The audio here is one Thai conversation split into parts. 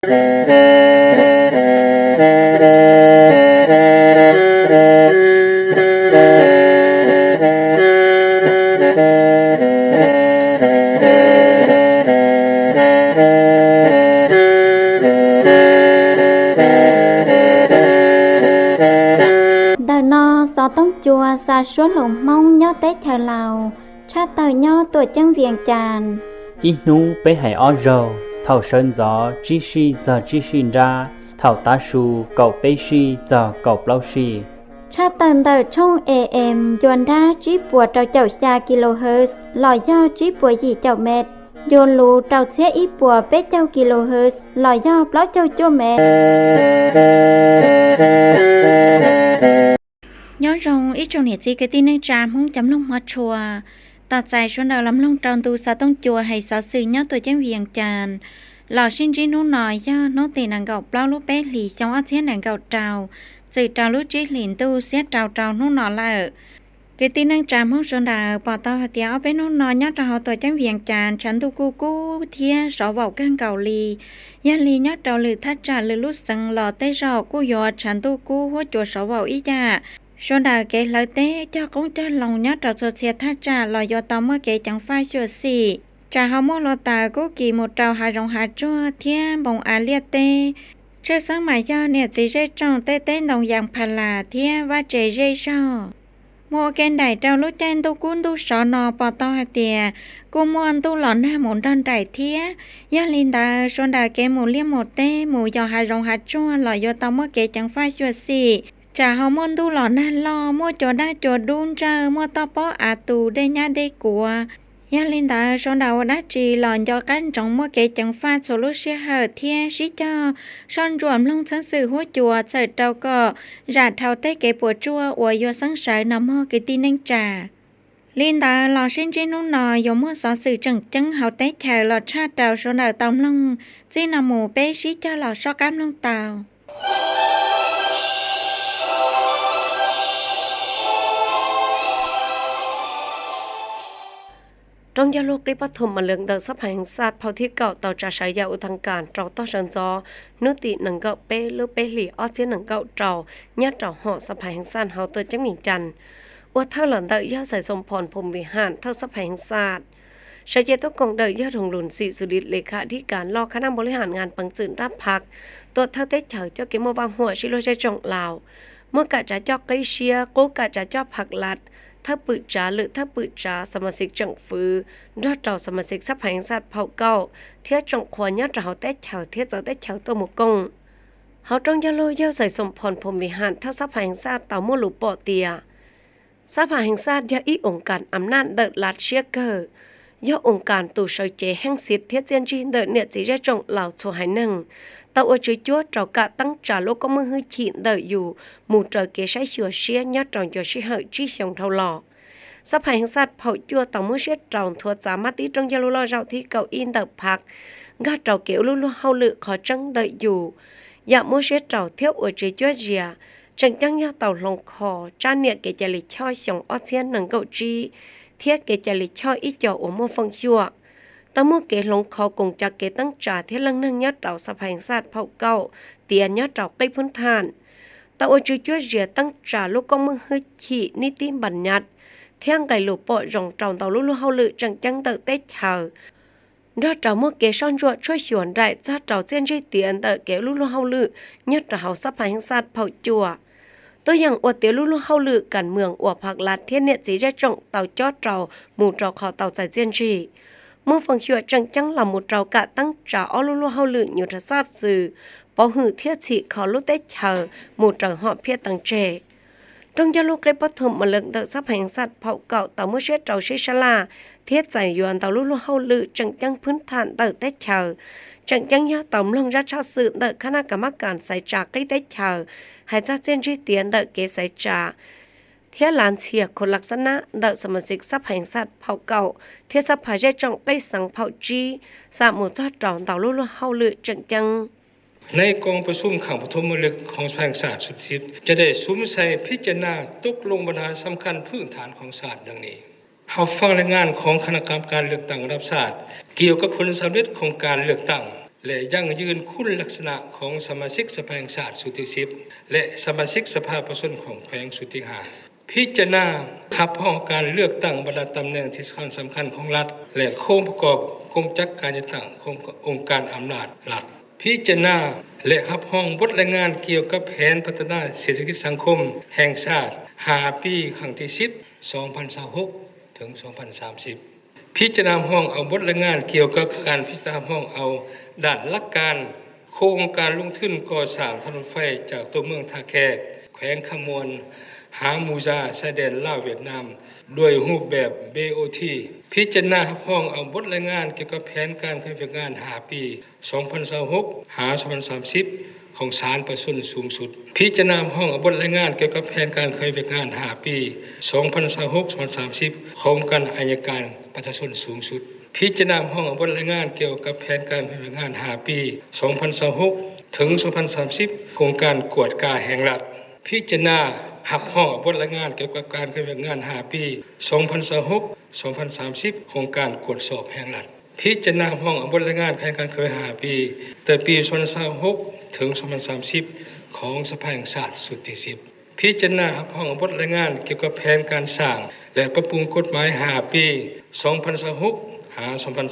Gió tông chùa xa xuống lồng mông nhó tết chờ lào cha tờ nhó tuổi chân viền tràn ít nú bé hải o rồ thảo sơn gió chi si giờ chi xin ra thảo tá su cậu bé si giờ cậu lâu si cha tần tờ trong AM dồn ra chỉ bùa trâu chậu xa kHz lòi do chỉ bùa gì chậu mệt dồn lù trâu xe ít bùa bé chậu kHz lòi do blog chậu chua mệt nhớ rồng ít trong nhiệt gì cái tin nên tràm không chấm lông mặt chùa tạt dài xuống đầu lắm lông tròn tu sa tông chùa hay sa sư nhớ tuổi chân viền tràn lò xin chỉ nó nói cho nó tiền nàng gạo bao lúc bé lì trong áo xé nàng gạo trào chỉ trào lúc chỉ liền tu xé trào nó nọ lại cái tin nên tràm không xuống đầu bỏ tao hạt téo bé nó nói nhớ trào tuổi chân viền tràn chắn tu cu thia sọ vào căn gạo lì ya lì nhớ trào lì thắt trả lì lúc sang lò tê rọ cu giò chắn tu cu hốt chùa sọ vào ý cha Xuân đào kể lời tế cho cũng cho lòng nhớ trò sột xe thác trà lò do tao mới kể chẳng phai chùa xì. Trà hò mô lô tà cố kỳ một trào hà rồng hà chua thiên bồng á liệt tê. Trước sáng mãi do nè chỉ rê tròn tê tê đồng dạng phà là thiên và trẻ rê sò. Mô kênh đài trao lúc trên tu cún tu sọ nò bò to hà tìa. Cô mô ăn tu lọ na một đơn đài thiên. Gia linh đà xuân đào kể một liêm một tê mù do hà rồng hà chua lò do tao mới kể chẳng phai chùa xì. Chả họ môn tu lọ na lo mua chỗ đa chỗ đun trơ mua to bó tù đây nha đây của gia linh ta son đầu đã chỉ lọ cho cánh trong mua kể chẳng pha số lúc xe hở thiên sĩ cho son ruộng long sáng sự hỗ chùa sợ trâu cọ rạt thao tê kể bùa chua ủa vô sáng sợi nằm mơ cái tin anh trà linh ta lọ xin trên nông nò giống mua xó sự chẳng chân hậu tê chờ lọ cha trào son đầu tông long chỉ nằm mù bé sĩ cho lọ so cám long tàu trong gia lô cái bắt thùng mà lượng đợt sắp hành sát phao thiết cạo tàu trà sải dạo thằng cản trâu to sơn gió nước tị nâng gạo bê lư bê lì ót xí nâng gạo trâu nhát trâu họ sắp hành sát hậu tôi chấm nghìn trần ua thao lần đợi giao giải sông phòn phùng bị hạn thao sắp hành sát sải chế tốt còn đợi giao đồng lùn xị xử lý lệ khả thi cản lo khả năng bồi hàn ngàn bằng sự đáp phạt tôi thao tết chờ cho cái mô băng hỏa xí lôi chơi trồng lào mua cả trả cho cây xia cố cả trả cho phạc lạtถ้าปืดจ้าหรือถ้าปืดจ้าสมาชิกจังฟื้นรอดเราสมาชิกสับหายสัตว์เผาเก่าเทียจงควรยัดเราเตะเฉาเทียจะเตะเฉาตัวหมูกงเขาจงยาโลเย่าใส่สมพรพรมิหารเท่าสับหายสัตว์เต่ามูลูปอเตียสับหายสัตว์ยาอีองค์การอำนาจเดิดลัดเชียเกอร์ย่อองค์การตู่เฉยเจแห่งสิทธิ์เทียเจียนจีเดิดเนี่ยจีได้จงเหล่าชัวหายหนึ่งเต่าอจุจั่วเรากะตั้งจ่าโลกก็มือหื้อฉีดเดิดอยู่หมู่เจอเกใช้ชัวเชียยัดจงจ่อชิเหอจีเสียงเท่าหล่อสภาแห่งสัตว์เผาจั่วต่อมือเช็ดจองทัวจามาติตรงยาลูลอเราที่เก่าอินเดิพักกาเจ้าเกี่ยวลูเฮาลือขอจังเดอยู่อย่ามือเช็ดเจ้าเที่ยวอวดจีจั่วเจียจังจังยาเต่าลงคอจ้าเนี่ยเกจลิช่อยส่งออเซียนหนังเก่าจีเที่ยเกจลิช่อยอีจ่ออมฟงชัวต่อมือเกลงคอกงจากเกตั้งจ่าเที่ยลังนั่งยัดเจ้าสภาแห่งสัตว์เผาเก่าเตียนยัดเจ้าไปพ้นทานต่ออวดจีจั่วเจียตั้งจ่าลูกก็มือหื้อขีนิติบัญญัติเที่ยงไก่หลุดปอรองจองเต่าลู่เฮาลือจังจังเต่าเตะเฉาดอเจ้าเมื่อเกซ่อนจั่วช่วยชวนได้จ้าเจ้าเจียนช่วยเตียนเต่าเกลู่เฮาลือยัดเฮาสับหายสัตว์เผาจั่วตัวอย่างอวดเตียลู่เฮาลือกันเมืองอวดผักลาดเทียนเนี่ยจีได้จงเต่าจอดเจ้าหมู่เจ้าขอเต่าใจเจียนจีเมื่อฟังชัวจังจังลำหมู่เจ้ากะตั้งจ่าอ้อลู่เฮาลืออยู่ทัศน์สื่อปอหือเทียฉีขอลู่เตะเฉาหมู่เจ้าหอบเพียตังเจtrong gia lô cái bắt thùng mà lượng đợt sắp hành sát phậu cạo tàu mua xét trầu xí xa la thiết giải yuan tàu lúc hậu lự chẳng chăngพื้นฐานđợt tết chờ chẳng chăng nhá tổng lòng ra tra sự đợt khả năng cả mắc cản xảy trả cái tết chờ hay ra trên duy tiến đợt kế xảy trả thiết làn xìaคนลักษณะđợtสมาชิกสภาแห่งสัตว์เผาเก่าthiếtสภาได้จงไปสั่งเผาจีสามหมู่ทอดรองตาวลู่เฮาลือจังจังในกองประชุมขังปฐมฤกษ์ของสภาแห่งศาสตร์สุดทิศจะได้สุมใส่พิจารณาตกลงปัญหาสำคัญพื้นฐานของศาสตร์ดังนี้เฮาฟังรายงานของคณะกรรมการเลือกตั้งระดับชาติเกี่ยวกับผลสำเร็จของการเลือกตั้ง และยั่งยืนคุณลักษณะของสมาชิกสภาแห่งชาติสุดที่10และสมาชิกสภาประชาชนของแขวงสุดที่5พิจารณาหับห้องการเลือกตั้งบรรดาตำแหน่งที่สำคัญของรัฐและโครงประกอบกงจักรการจัดตั้งขององค์การอำนาจรัฐพิจารณาและหับห้องบทรายงานเกี่ยวกับแผนพัฒนาเศรษฐกิจสังคมแห่งชาติ5ปีครั้งที่10 2026ถึง2030พิจารณาห้องเอาบทรายงานเกี่ยวกับการพิจารณาห้องเอาด้านหลักการโครงการลงทุนก่อสร้างถนนไฟจากตัวเมืองท่าแขกแขวงขมวนหามูซาชายแดนลาวเวียดนามด้วยรูปแบบ BOT พิจารณาห้องเอาบทรายงานเกี่ยวกับแผนการดำเนินงาน5ปี2026หา2030ของศาลประชาชนสูงสุดพิจารณาห้องเอาบทรายงานเกี่ยวกับแผนการดำเนินงาน5ปี2026-2030ของการอัยการประชาชนสูงสุดพิจารณาห้องเอาบทรายงานเกี่ยวกับแผนการดำเนินงาน5ปี2026ถึง2030โครงการกวดกาแห่งรัฐพิจารณาหับห้องบทรายงานเกี่ยวกับการดำเนินงาน5ปี2026-2030โครงการกวดสอบแห่งรัฐพิจารณาห้องบทรายงานแผนการดำเนิน5ปีแต่ปี2026ถึง2030ของสภาแห่งชาติสุดที่10พิจารณาหับห้องบทรายงานเกี่ยวกับแผนการสร้างและปรับปรุงกฎหมาย5ปี2026หา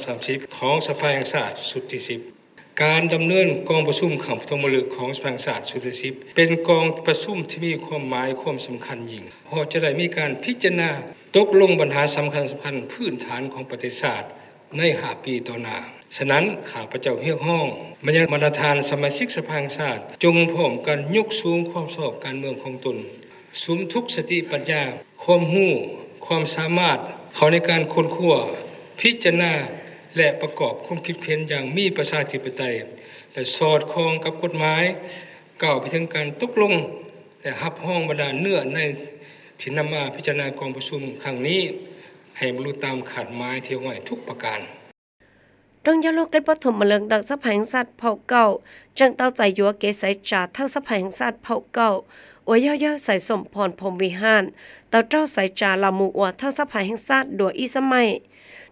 2030ของสภาแห่งชาติสุดที่10การดำเนินกองประชุมขังปฐมฤกษ์ของสภาแห่งชาติสุดที่10เป็นกองประชุมที่มีความหมายความสำคัญยิ่งเพราะจะได้มีการพิจารณาตกลงปัญหาสำคัญพื้นฐานของประเทศชาติใน5ปีต่อหน้าฉะนั้นข้าพเจ้าเรียกร้องมายังบรรดาท่านสมาชิกสภาแห่งชาติจงพร้อมกันยกสูงความชอบการเมืองของตนสุมทุกสติปัญญาความรู้ความสามารถเข้าในการค้นคว้าพิจารณาและประกอบความคิดเห็นอย่างมีประชาธิปไตยและสอดคล้องกับกฎหมายกล่าวไปถึงการตกลงและรับรองบรรดาเนื้อในที่นำมาพิจารณากองประชุมครั้งนี้ให้บรรลุตามขาดหมายที่ไว้ทุกประการtrong giao lưu cái bất thùng mà lượng đặc sắp hành sát phao cầu chẳng tao giải dúa kế xảy trả thao sắp hành sát phao cầu ủa do xảy sổm phòn phồng vì hàn tao trao xảy trả là mù ủa thao sắp hành sát đùa y sắp mày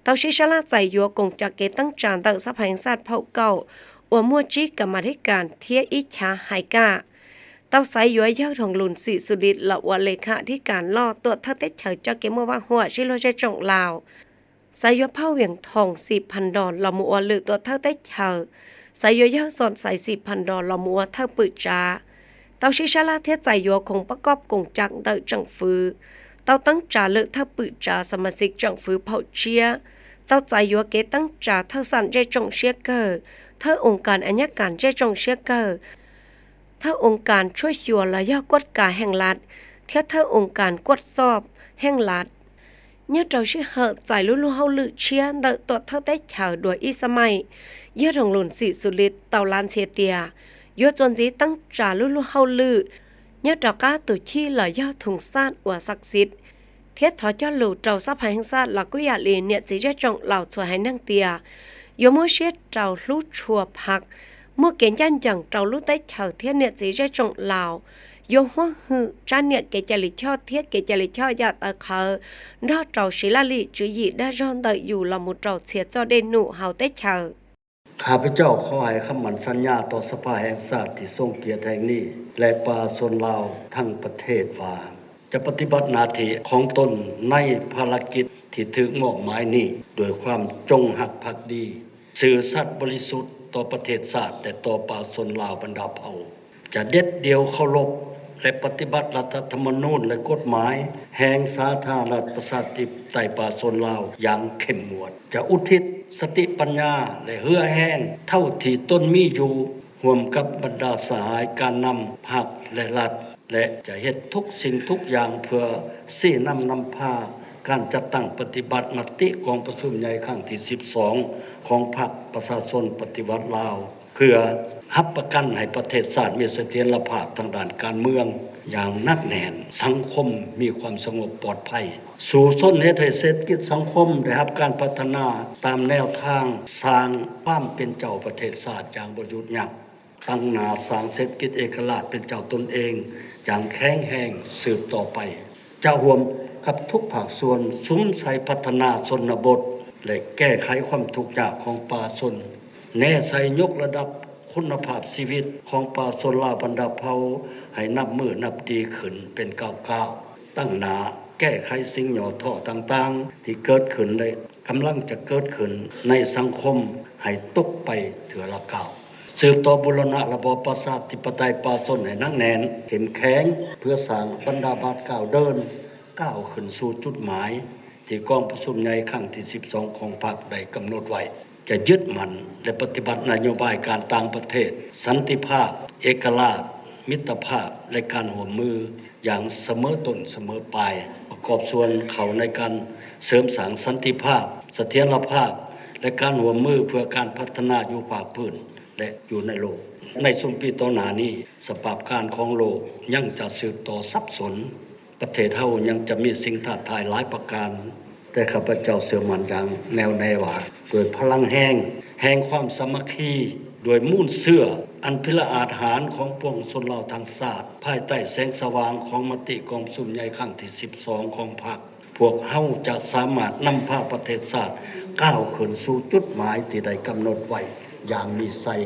tao sĩ xa la giải dúa cùng trả kế tăng tràn đặc sắp hành sát phao cầu ủa mua trí cả mặt hết cản thiết ít chá hải cả tao xảy dúa giao thòng lùn sĩ sự địch là ủa lệ khả thiết cản lo tuột thao tết chờ cho kế mua vang họa trí lô chơi trọng làoสายยเผาเหวียงทอง 10,000 ดอลลาร์มัวหรือตัวเท่าได้เฉอสายยสอนใส่ 10,000 ดอลลาร์มัวเท่าปืดจาเตาชิชาลาเทศใจยคงประกอบกงจักเตาจังฟือเตาตั้งจาเลือกเท่าปืดจาสมาชิกจังฟือเผาเชียเตาใจยเกตั้งจาเท่าสันเจจงเชียเกอร์เท่าองค์การอัญญการเจจงเชียเกอร์เท่าองค์การช่วยชัวและย่อกวดกาแห่งรัฐเท่าองค์การกวดสอบแห่งรัฐnhớ trâu sĩ hợ giải lưu lưu hậu lự chia đợi tuột thơ tết chào đuổi y sa mày nhớ rồng lùn xị sụ lịt tàu lan xe tìa nhớ chuẩn dí tăng trả lưu lưu hậu lự nhớ trâu cá tổ chi là do thùng sát của sắc xịt thiết thó cho lù trâu sắp hành sát là quý ạ lì niệm dí ra trọng lào chùa hành năng tìa nhớ mua xiết trâu lú chùa phạc mua kiến chân chẳng trâu lú tết chào thiết niệm dí ra trọng lào yo hoa hư trang niệm kể trả lý cho thiết kể trả lý cho dạ tờ khờ đó trâu sĩ la lì chữ gì đã rôn đợi dù là một trâu xiết cho đền nụ hào tết chờ ข้าพเจ้าขอให้คำมั่นสัญญาต่อสภาแห่งชาติที่ทรงเกียรติแห่งนี้และประชาชนลาวทั้งประเทศว่าจะปฏิบัติหน้าที่ของตนในภารกิจที่ถูกมอบหมายนี้ด้วยความจงรักภักดีซื่อสัตย์บริสุทธิ์ต่อประเทศชาติและต่อประชาชนลาวบรรดาเผ่าจะเด็ดเดี่ยวเคารพและปฏิบัติรัฐธรรมนูญและกฎหมายแห่งสาธารณรัฐประชาธิปไตยประชาชนลาวอย่างเข้มงวดจะอุทิศสติปัญญาและเหือแห้งเท่าที่ตนมีอยู่ร่วมกับบรรดาสหายการนำพรรคและรัฐและจะเฮ็ดทุกสิ่งทุกอย่างเพื่อชี้นำพาการจัดตั้งปฏิบัติมติกองประชุมใหญ่ครั้งที่12ของพรรคประชาชนปฏิวัติลาวเพื่อรับประกันให้ประเทศชาติมีเสถียรภาพทางด้านการเมืองอย่างหนักแน่นสังคมมีความสงบปลอดภัยสู่ส้นเฮ็ดให้เศรษฐกิจสังคมได้รับการพัฒนาตามแนวทางสร้างความเป็นเจ้าประเทศชาติอย่างบ่หยุดยั้งตั้งหน้าสร้างเศรษฐกิจเอกราชเป็นเจ้าตนเองอย่างแข็งแรงสืบต่อไปจะร่วมกับทุกภาคส่วนสุมใส่พัฒนาชนบทและแก้ไขความทุกข์ยากของประชาชน แน่ใส่ยกระดับคุณภาพชีวิตของป่าชนลาวบรรดาเผ่าให้นับมือนับดีขึ้นเป็นก้าวๆตั้งหน้าแก้ไขสิ่งหย่อท่อต่างๆที่เกิดขึ้นและกำลังจะเกิดขึ้นในสังคมให้ตกไปเถื่อละก้าวสืบต่อบูรณะระบอบประชาธิปไตยป่าชนให้นั่งแน่นเข้มแข็งเพื่อสร้างบรรดาบาทก้าวเดินก้าวขึ้นสู่จุดหมายที่กองประชุมใหญ่ครั้งที่12ของพรรคได้กำหนดไว้จะยึดมั่นและปฏิบัตินโยบายการต่างประเทศสันติภาพเอกราชมิตรภาพและการร่วมมืออย่างเสมอต้นเสมอปลายประกอบส่วนเข้าในการเสริมสร้างสันติภาพเสถียรภาพและการร่วมมือเพื่อการพัฒนาอยู่ภาคพื้นและอยู่ในโลกในช่วงปีต่อหน้านี้สภาพการของโลกยังจะสืบต่อสับสนประเทศเฮายังจะมีสิ่งท้าทายหลายประการแต่ข้าพเจ้าเชื่อมั่นอย่างแน่วแน่ว่าด้วยพลังแห่งความสามัคคีด้วยมูลเชื่ออันพิละอาจหาญของปวงชนเราทั้งชาติภายใต้แสงสว่างของมติกองประชุมใหญ่ครั้งที่12ของพรรคพวกเฮาจะสามารถนำพาประเทศชาติก้าวขึ้นสู่จุดหมายที่ได้กำหนดไว้อย่างมีชัย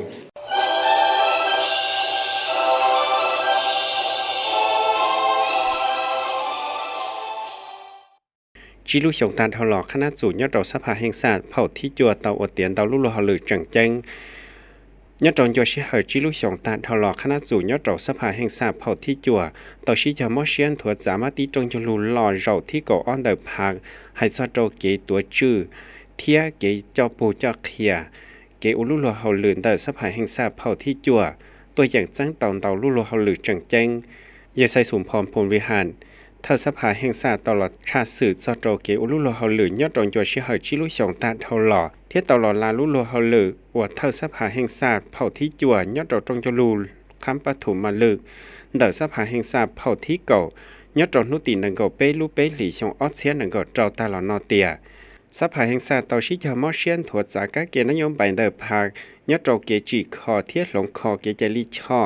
จิลุชงตานทอหลอกคณะสูตรยอดดอกสภาแห่งชาติเผ่าที่จัวเตาอดเตียนเตาลุลหลือจังแจ้งยอดดอกโยชิเฮจิลุชงตานทอหลอกคณะสูตรยอดดอกสภาแห่งชาติเผ่าที่จัวเตาชิจามอเชียนถั่วสามารถที่จงจลูหล่อเราที่ก่ออ้อนเดิพักให้ซอโตเกตัวชื่อเทียเกเจ้าปูเจ้าเคียเกอุลุลหลือเตสภาแห่งชาติเผ่าที่จัวตัวอย่างจังเตาลุลหลือจังแจ้งอย่าใส่สุมพรพลวิหารถ้าสภาแห่งชาติตลอดชาติสื่อซอโตเกอุลุโลฮอลือยอดดองโยชิเฮจิลุชงตาเทาหล่อเทียตลอดลาลุโลฮอลืออวดเท่าสภาแห่งชาติเผ่าที่จัวยอดดอกจงจลูคำปฐมมาลึกเดอสภาแห่งชาติเผ่าที่เก่ายอดดอกนุตินังเก่าเปลุเปหลีชงออเซียนังเก่าเจ้าตาหลอนอเตียสภาแห่งชาติเตาชิจามอเชียนถั่วจากาเกนยมไปเดอพากยอดดอกเกจิคอเทียหลงคอเกจลิช่อ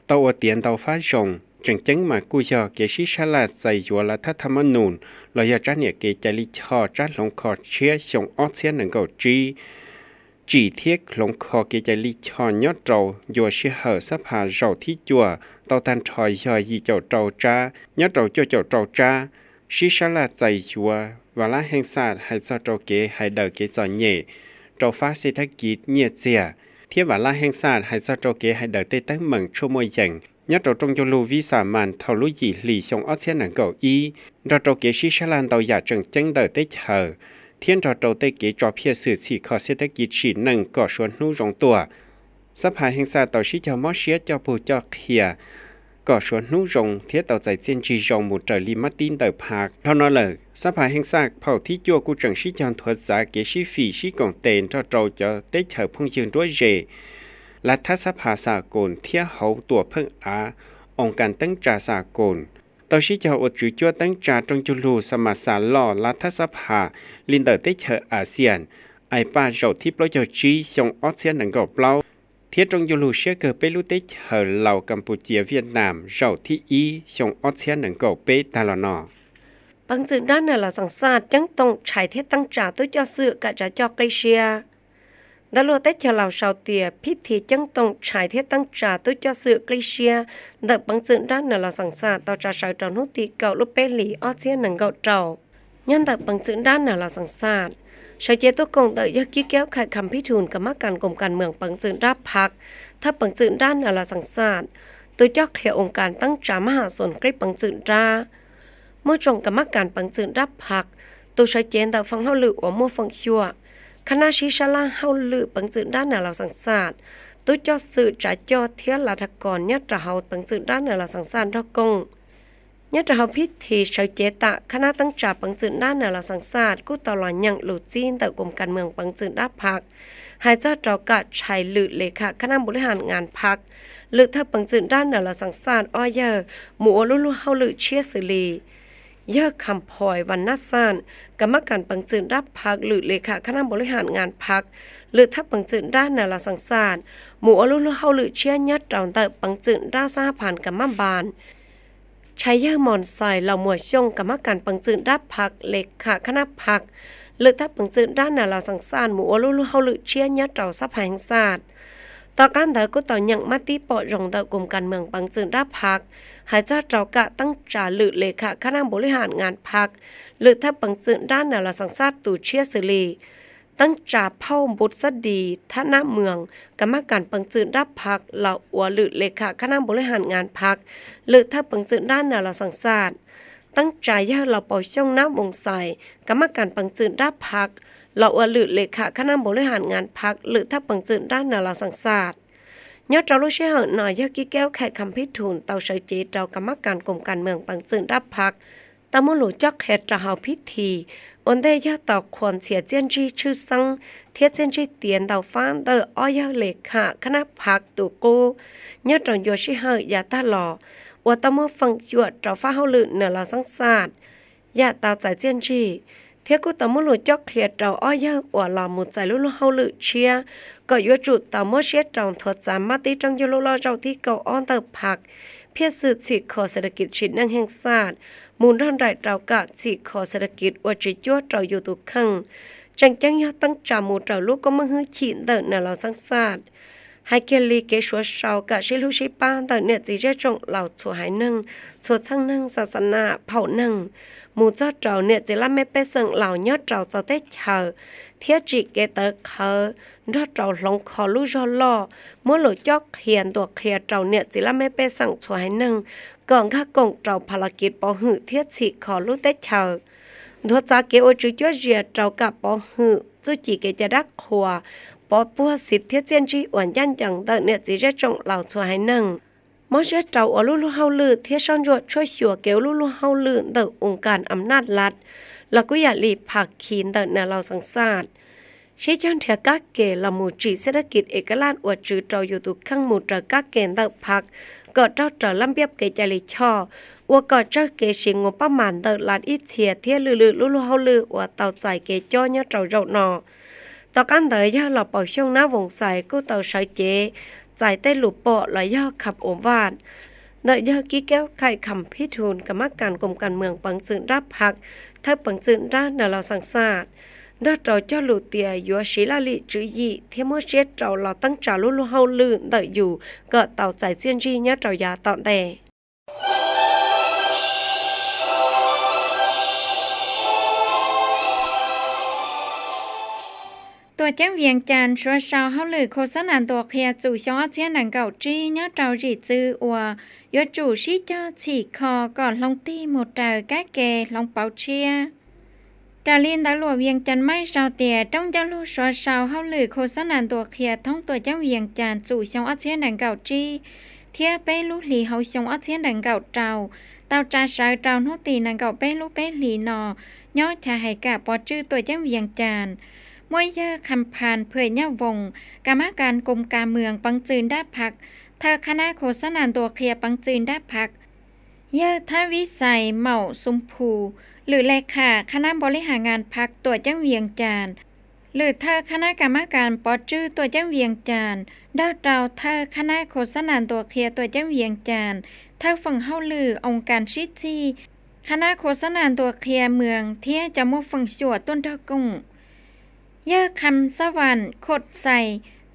เตาอเตียนเตาฟ้าชงจังจังมากุยอเกชิชาลาใจยัวรัฐธรรมนูญลอยจันเนี่ยเกจลิชอจันหลงคอเชียชงออเซียนหนึ่งเก่าจีเทียกหลงคอเกจลิชอยอดเจ้ายัวเชื่อสภาเจ้าที่จัวเตาตันถอยยอยีเจ้าจ้ายอดเจ้าจ้าชิชาลาใจยัววาระแห่งศาสตร์ให้เจ้าเกให้เดอเกจอนเย่เจ้าฟ้าเศรษฐกิจเงียเสียเทียบวาระแห่งศาสตร์ให้เจ้าเกให้เดอเตตั้งเมืองชั่วโมงอย่างยอดตรงจลูวิสามันเท่าลุยีหลีชงออเซียนหนังเก่าอีดอเกชิชลันเตาอยากจังเดอได้เชอเทียนดอเตเกจอเพียสื่อสีขอเศรษฐกิจฉีหนึ่งก่อชวนนู้รงตัวสภาแห่งชาติเตาชิจามอเชียเจ้าปูเจ้าเคียก่อชวนนู้รงเทียเตาใจเจียนจีจงหมุดเตอลิมาตินเตอพักเท่านั้นเลยสภาแห่งชาติเผ่าที่จัวกูจังชิจานถั่วสาเกชิฟีชิกงเตนดอจะได้เชอพงยืนด้วยเจรัฐสภาสากลเทียเขาตัวเพิ่งองค์การตั้งจาสากลตอชิเจ้าอดจุจัวตั้งจาตรงจุลูสมาสารล่อรัฐสภาลินเดอร์ได้เชออาเซียนไอป้าเจ้าที่เปล่าเจ้าจีชงออเซียนหนังกอบเปล่าเทียตรงจุลูเชื่อเกิดไปรู้ได้เชอเหล่ากัมพูชีเวียดนามเจ้าที่อีชงออเซียนหนังกอบเปตาลอนอบางจุดด้านน่ะเราสังสารจังต้องใช้เทตั้งจาตัวเจ้าสื่อกะจะจอกไกเชียดลัวแต่เจ้าเหล่าชาวเตียพิธีจังต้องใช้เทตั้งจาตัวเจ้าสื่อไกเชียดับบางจุดด้านน่ะเราสังสารต่อจะใช้เจ้านุติเก่าลุเปหลีออเซียนหนังเก่าเจ้าย้อนดับบางจุดด้านน่ะเราสังสารใช้เจตัวกงเตยกี้แก้วขัดคำพิทูลกรรมการกรมการเมืองบางจุดรับพักถ้าบางจุดด้านน่ะเราสังสารตัวเจ้าเคลียองค์การตั้งจามหาส่วนใกล้บางจุดราเมื่อจงกรรมการบางจุดรับพักตัวใช้เจนแต่ฟังเฮาหรือว่ามั่วฟังชั่วคณะชิชลาเฮาลือปังจืดด้านน่ะเราสังสารตุจอสื่อจ่าจอเทียลาทกรยัตระเฮาปังจืดด้านน่ะเราสังสารทกงยัตระเฮาพิธีเฉยเจตะคณะตั้งจ่าปังจืดด้านน่ะเราสังสารกู้ตลอดยังหลุดจีนแต่กรมการเมืองปังจืดรับพักหายเจ้าเจ้ากะชัยลือเลขาคณะบริหารงานพักลือถ้าปังจืดด้านน่ะเราสังสารอ้อยหมู่ลุเฮาลือเชียสิลีเยอะคำพลอยวันนัสซานกรรมการปังจืดรับพักหรือเลขาคณะบริหารงานพักหรือถ้าปังจืดด้านน่ะเราสังสารหมู่อลุลุเฮาหรือเชียยัดเราแต่ปังจืดด้าซาผ่านกรรมบาลใช้เยอะมอนใส่เหล่าหมวยช่งกรรมการปังจืดรับพักเลขาคณะพัก หรือถ้าปังจืดด้านน่ะเราสังสารหมู่ลู่เฮาหรือเชียญะเจ้าสภาแห่งชาติต่อการเถอก็ต่อยังมาติปอรองเตอกลุ่มการเมืองปังจืดรับพักหายเจ้าเจ้ากะตั้งจ่าหรือเลขาคณะบริหารงานพักหรือถ้าปังจืดด้านน่ะเราสังสารตู่เชียสิรีตั้งจ่าเผ่าบุตรสดีท่านาเมืองกรรมการปังจืดรับพักเหล่าอัวหรือเลขาคณะบริหารงานพักหรือถ้าปังจืดด้านน่ะเราสังสารตั้งใจย่าเราปล่อยช่องน้ำวงใสกรรมการปังจืดรับพักเราอวลือเลขาคณะบริหารงานพักหรือถ้าปังจืดด้านน่ะเราสังสารยอดเราลูกเชื่อหน่อยยากี้แก้วแขกคำพิทูลเตาเฉยเจเรากรรมการกลุ่มการเมืองปังจืดรับพักตามหลู่จอกแขกจะหาพิธีวันได้ยาเตาควรเสียเจียนจีชื่อซังเทียเจียนจีเตียนเตาฟ้าเตออ้อยเลขาคณะพักตุกูยอดเราโยชิเฮยาตาหล่อว่าตามฟังจวดเราฟ้าเฮาลือเนเราสังสารยาตาใจเจียนจีเทียกูตามหลู่จอกแขกเราอ้อยว่าเราหมดใจลุ่นเฮาลือเชียก็ยัวจุดตามเชียจองถอดจามมาติจังยุโรเราเจ้าที่เก่าอ้อนเตอพักเพียสืบสิขอเศรษฐกิจฉินนังแห่งชาติมูลท่านไรเรากะสิขอเศรษฐกิจว่าจิตยัวเราอยู่ตุกขังจังยอตั้งจามูเราลูกก็มาฮื้อฉินเดินเราสังสารให้เกลีเกชัวชาวกะชิลุชิป้าเดินเนี่ยจีเจ้าจงเหล่าชัวหายนึ่งชัวช่างนึ่งศาสนาเผานึ่งหมู่เจ้าเราเนี่ยจะละไม่ไปสั่งเหล่ายอดเราจะได้เชอเทียจิเกเตอเคอรอดเราลงคอลู่จอล่อเมื่อหลุดจอกเขียนตัวเคลียเราเนี่ยจะละไม่ไปสั่งชัวหายนึ่งก่อนข้ากงเราภารกิจปอหือเทียจิขอลู่ได้เชอดัวจากเกอจุจ้วเจียเรากับปอหือจุจิเกจะรักขัวปอปัวสิทธิ์เทียเจียนจีหวานยันจังเดินเนี่ยจีจะจงเหล่าชัวหายนึ่งมอเชเราอลู่เฮาลือเทียช่อนยวดช่วยชัวเกลลู่เฮาลือเดินองค์การอำนาจรัฐแล้วก็อย่าลีผักขีนเดินเนี่ยเราสังสารชี้จันเถียกักเกลหมู่จีเศรษฐกิจเอกราชอวดจือเราอยู่ตุกข้างหมู่ตระกักเกนเดินพักก็เจ้าจะลำเบียบเกจลิชอว่าก็เจ้าเกชิงงประมาณเดินลาดอิเทียเทียลือลู่เฮาลือว่าเตาใจเกจ้อเนี่ยเราเจ้านอต่อการเดินย่าเราปล่อยช่วงหน้าวงใสกู้เตาใช้เจใจเต้หลุดปอและย่อขับโอวาดเนยย่อกี้แก้วไข่คำพิทูลกรรมการกรมการเมืองปังจืดรับพักถ้าปังจืดด้านเนเราสังสารรอดเราเจ้าหลุดเตียยัวชิลาลิจือยี่เทียมเช็ดเราตั้งจ่าลุ่เฮาลื่นเดยอยู่ก็เต่าใจเจียนจีเนี่ยเรายาตอนแต่ตัวเจ้าเวียงจันทร์ชัวชาวเฮาลือโฆษณาตัวเคลียจู่ช่องเชียนหนังเก่าจี้เนี่ยเราจีจืออัวยจู่ชิเจ้าฉีกคอก่อนลงตีหมดเตอแก้เกลงเป่าเชียดาลินตาหลวเวียงจันทร์ไม่ชาวเตียต้องจะรู้ชัวชาวเฮาลือโฆษณาตัวเคลียท้องตัวเจ้าเวียงจันทร์จู่ช่องเชียนหนังเก่าจี้เทียไปลูหลีเฮาช่องเชียนหนังเก่าเจ้าจ่าสายเจ้าโนตีหนังเก่าไปลูไปหลีนอย่อชาให้กะปอจื้อตัวเจ้าเวียงจันทร์มวยเยอคำพานเผยเน่าวงกรรมการกรมการเมืองปังจืนได้พักเธอคณะโฆษณาตัวเคลียปังจืนได้พักเยอทวิสัยเหมาสุมภูหรือเลขาคณะบริหารงานพักตัวเจ้าเวียงจันทร์หรือเธอคณะกรรมการปอจื้อตัวเจ้าเวียงจันทร์ดาวเราเธอคณะโฆษณาตัวเคลียตัวเจ้าเวียงจันทร์เธอฝั่งเฮาลือองค์การชิดจีคณะโฆษณาตัวเคลียเมืองเทียจะมุ่งฝั่งชั่วต้นเท่ากุ้งเยอะคำสวรรค์ขดใส่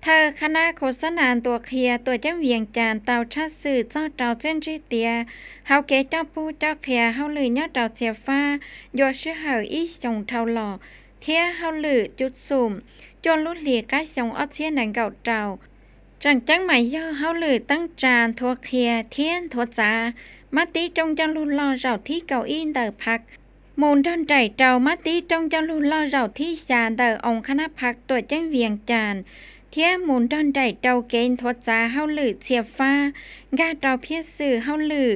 เธอคณะโฆษณาตัวเคลียตัวเจ้าเวียงจันทร์เตาชัดสื่อเจ้าเตาเส้นจีเตียเฮาเกเจ้าปูเจ้าเคลียเฮาลือยอดเตาเจียฟ้าโยชื่อเฮาอีจงเท่าหล่อเทียเฮาลือจุดสุ่มจนลุดเหลียใกล้จงออเชียนหนังเก่าเตาจังจังหมายย่อเฮาลือตั้งจานทัวเคลียเทียนทัวจ้ามาตีจงจังลุนรอเจ้าที่เก่าอินเตอพักมูลท่านใจเจ้ามาตีจงจะลุนล่อเจ้าที่จานเตอองคณะพักตัวเจ้าเวียงจันทร์เทียมูลท่านใจเจ้าเกณฑ์ทดจ้าเฮาลือเชียฟ้ากาเจ้าเพียสื่อเฮาลือ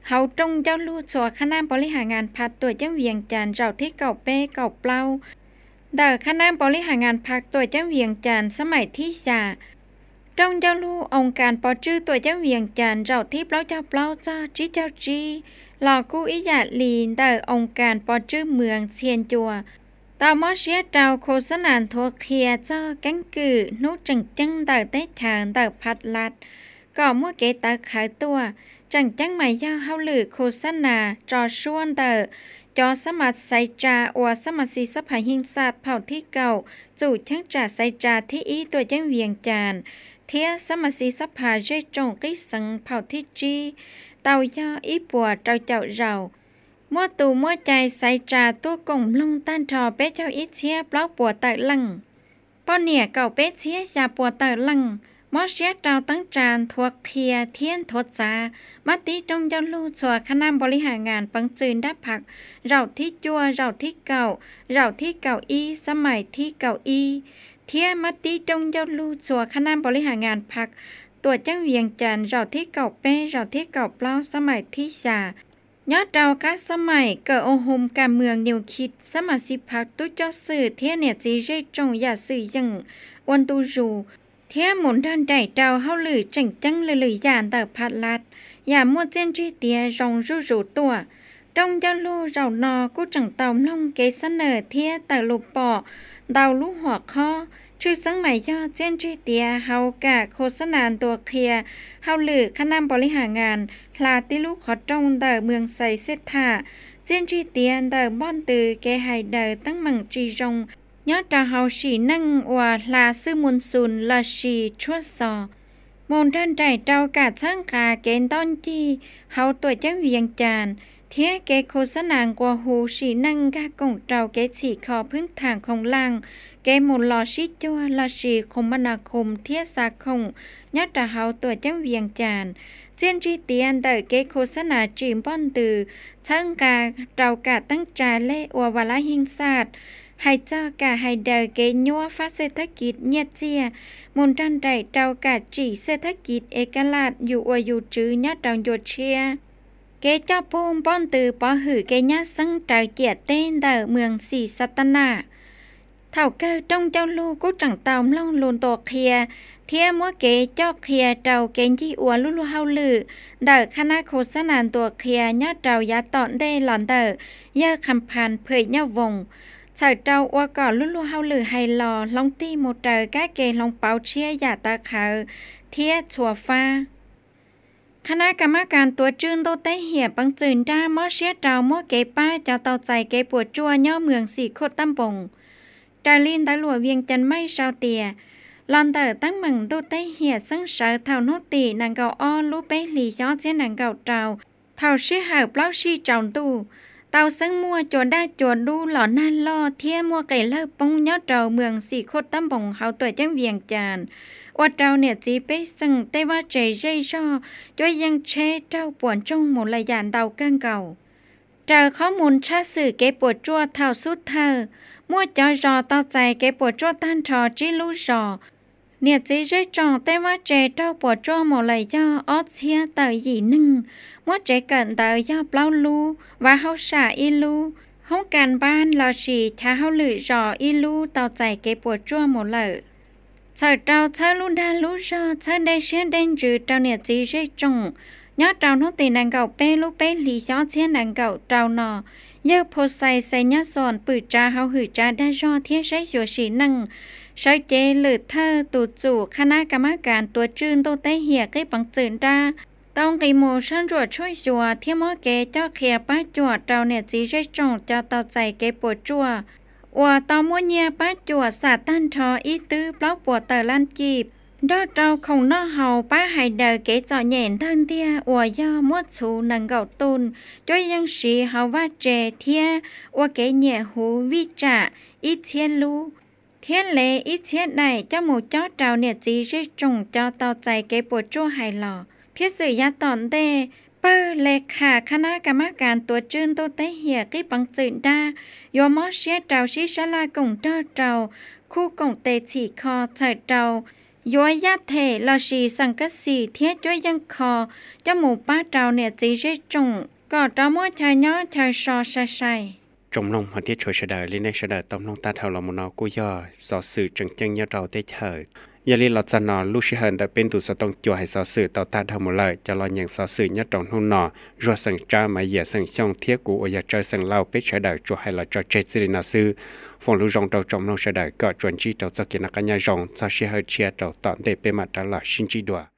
เฮาจงเจ้าลู่สัวคณะบริหารงานพักตัวเจ้าเวียงจันทร์เจ้าที่เก่าเป้เก่าเปล่าเตอคณะบริหารงานพักตัวเจ้าเวียงจันทร์สมัยที่จาจงเจ้าลู่องค์การปอจื้อตัวเจ้าเวียงจันทร์เจ้าที่เปล่าเจ้าจีเจ้าจีหลอกกู้อิยาลีนเตอองค์การปอจื้อเมืองเชียนจัวตามอเชียเจ้าโฆษณาทัวเคลียเจ้ากังกือนุจังเตอเต้ทางเตอพัดลัดก็มั่วเกตอขายตัวจังหมายย่าเฮาลือโฆษณาจอชวนเตอ จอสมัครไซจาอวสมัครสีสภาหิงสาเผ่าที่เก่าจู่ทั้งจ่าไซจาที่อีตัวยังเวียงจานเทียสมัครสีสภาเจจงกิสังเผ่าที่จีเตาย่ออีปัวเตาเจ้าเรามั่วตูมั่วใจไซจาตัวกงลงต้านทอเป๊ะเจ้าอีเชียเปล่าปัวเตลังป้อเนี่ยเก่าเป๊ะเชียยาปัวเตลังมอเสียเจ้าตั้งจานทวกเพียเทียนทดจามาติตรงเจ้าลู่ชัวคณะบริหารงานปังจืนดับผักเราที่จัวเราที่เก่าเราที่เก่าอีสมัยที่เก่าอีเทียมาติตรงเจ้าลู่ชัวคณะบริหารงานผักตัวจังเวียงจันทร์เราที่เก่าเป้เราที่เก่าเปล่าสมัยที่ชายอดเรากะสมัยเกิดโอโฮมการเมืองนิวคิดสมาชิกพรรคตุเจ้าสื่อเทียเนี่ยจีเรจงอย่าสื่อยังวันตูรูเทียหมุนด้านใดเดาเฮาหรือจังจังเลยยานเตอพัดลัดอย่ามัวเจนจีเตียรองรูตัวดงเจ้าลู่เรานอกูจังเตาลงเกเสนอเทียเตอลูปอเดาลู่หัวข้อชื่อสังใหม่ย่อเจนจีเตียเฮากะโฆษณาตัวเคลียเฮาหรือคณะบริหารงานพลาติลูกขอจงเดอเมืองใส่เสถาเจนจีเตียเดอบ้อนตือแกไฮเดอตั้งมังจีจงยอดดาเฮาสีนั่งว่าลาซื้อมุนซุนลาชีชั่วซอมนท่านใดเจ้ากาช่างกาเกณฑ์ต้นจีเฮาตัวจังเวียงจานเทียเกโฆษณากว่าหูสีนั่งกากงเจ้าเกสีคอพื้นทางของล่างเกมุลลอชิจัวลาชีคมนาคมเทียสาคงยอดดาเฮาตัวจังเวียงจานเจียนจีเตียนเดอเกโฆษณาจีมป้อนตือช่างกาเจ้ากาตั้งจาเละอวาลาหิงศาสตร์ให้เจ้ากะให้เดอเกญัวฟ้าเศรษฐกิจเนียเจียมุนทันใดเจ้ากะจีเศรษฐกิจเอกราชอยู่ออยู่จื้อญาตังโยเชียเกเจ้าปูมป้อนตือปอหือเกญาสังเตอเกียเต้นเดอเมืองสีสัตนาเท่าเกอตงเจ้าลูกกูจังเตาล่องลูนตัวเคลียเทียมัวเกเจ้าเคลียเจ้าเกณที่อัวลุเฮาลือเดอคณะโฆษณาตัวเคลียญาเจ้ายาตอนได้หลอนเดอเยอะคำพันเผยเน่าวงชาวเจ้าว่าก่อนลุเฮาลือไฮลอลองตีโมเตอร์ก้าเกลองเปาเชียอย่าตาขาวเทียชัวฟ้าคณะกรรมการตัวจื้นโตเตเหียปังจืนด้ามอเชียเจ้ามัวเกป้าเจ้าเตาใจเกปวดจัวย่อเมืองสีโคตตั้มปงดาลินตาหลัวเวียงจันไม่ชาวเตียลอนเตอตั้งมังโตเตเหียซึ่งเสือเท่าโนตีนางเกาอ้อลูเปหลีย้อเจ้นางเกาเจ้าเท่าชื่อหาเปล่าชีเจ้าตู้เตาซึ่งมัวจวนได้จวนดูหล่อนั่นล่อเทียมัวไก่เลิกปงยอดเจ้าเมืองสีโคตตั้มปงเฮาตัวจังเวียงจันว่าเจ้าเนี่ยจีไปซึ่งแต่ว่าใจใจช่อจ้อยยังเชเจ้าป่วนจงหมุนระยานเตาก้างเก่าเจอข้อมูลชาสื่อเก็บปวดจั่วเท่าสุดเธอมั่วจอจอเตาใจเก็บปวดจั่วต้านทอจิลูจอเนี่ยจีใจจองแต่ว่าเจเจ้าปวดจั่วหมุนระยาออเชียเตยหยีหนึ่งมั่วเจเกินเตยย่าเปล่าลูว่าเฮาชาอีลูห้องการบ้านลอชีถ้าเฮาหรือจออีลูเตาใจเก็บปวดจั่วหมุนเลยเธอเจ้าเธอลูดาลูจอเธอได้เชียนเด่นจืดเจ้าเนี่ยจีใจจงยอดเจ้าโนตีนางเก่าเป้ลูเป้หลีย้อเชียนนางเก่าเจ้าหนอเยอะโพไซใส่ยาสอนปืดจ้าเฮาหือจ้าได้จอเทียใช้หัวสีนั่งใช้เจหรือเธอตูจู่คณะกรรมการตัวจื้นโตเตเหียใกล้ปังจืนด้าต้องกีโมชั่นรวดช่วยจัวเทียมอเกเจ้าเขียป้าจัวเจ้าเนี่ยจีใช้จงเจ้าเตาใจเกปวดจัวว่าตอมัวเนียป้าจัวสาตันทออีตื้อเปล่าปวดเตอลันกีบดอเจ้าคงนอเฮาป้าไฮเดอเกจอแหน่นทันเทียอวย่อมวดชูนังเก่าตุนจ้อยยังสีเฮาว่าเจเทียว่าเกแหน่หูวิจ่าอีเทียนลูเทียนเลอีเทียนใดเจ้าหมูจ้อเจ้าเนี่ยจีใช้จงเจ้าเตาใจเกปวดจั่วไฮหล่อเพียสื่อยาตอนเดเปิ้ลเลขาคณะกรรมการตัวจื้นโตเตเหียกี่ปังจืนด้าโยมอเชียเจ้าชิชลากงเจ้าเจ้าคู่กงเตฉีคอเถิดเจ้าย้อยยาเทลอชีสังกสีเทียจ้อยยังคอเจ้าหมูป้าเจ้าเนี่ยจีใช้จงก่อเจ้ามัวชายย้อชายซอใส่จมลงมาที่ช่วยเฉดลิในเฉดต้มลงตาเท่าลมนอกุย่อสอสื่อจังจังยาเราได้เถิดยาลีเราจะนอนลูกชิฮันแต่เป็นตุสตองจัวให้สอสื่อต่อตาทำหมดเลยจะรออย่างสอสื่อยาตรงหุ่นนอรัวสังจ้ามาเหยียสังช่องเทียกูอยากเจอสังเล่าเป็ดเฉดจัวให้เราจะเจสิรินาซื้อฟงลูกจงเราจมลงเฉดก็จวนจีเราจะกินนักญาจงจะเชื่อเชียเราตอนเด็กเป็นมาตลอดชินจีดัว